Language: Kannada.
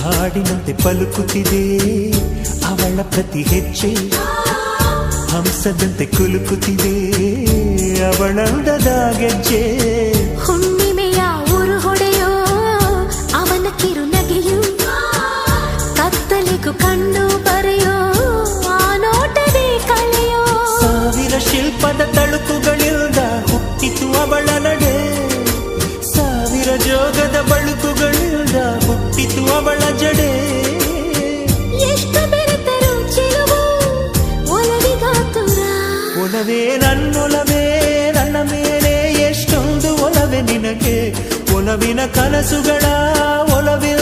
ಹಾಡಿನಂತೆ ಪಲುಕುತ್ತಿದೆ ಅವಳ ಪ್ರತಿ ಹೆಜ್ಜೆ, ಹಂಸದಂತೆ ಕುಲುಕುತ್ತಿದೆ ಅವಳಂದದ ಗೆಜ್ಜೆ. ಹುಣ್ಣಿಮೆಯ ಊರು ಹೊಡೆಯೋ ಅವನ ಕಿರುನಗೆಯು, ಕತ್ತಲಿಗೂ ಕಣ್ಣು ಬರೆಯೋ ಆ ನೋಟದೇ ಕಳೆಯೋ. ಸಾವಿರ ಶಿಲ್ಪದ ತಳುಕುಗಳಿಂದ ಹುಟ್ಟಿತು ಅವಳ ನಡೆ, ಸಾವಿರ ಜೋಗದ ಬಳುಕುಗಳಿಂದ ಹುಟ್ಟಿತು ಅವಳ ಜಡೆ. ಎಷ್ಟು ಬೆರೆತರು ಚಿಲುವು ಒಲವಿಗಾತುರ, ಒಲವೇ ನನ್ನೊಲವೇ ನನ್ನ ಮೇಲೆ ಎಷ್ಟೊಂದು ಒಲವೇ ನಿನಗೆ, ಒಲವಿನ ಕನಸುಗಳ ಒಲವಿನ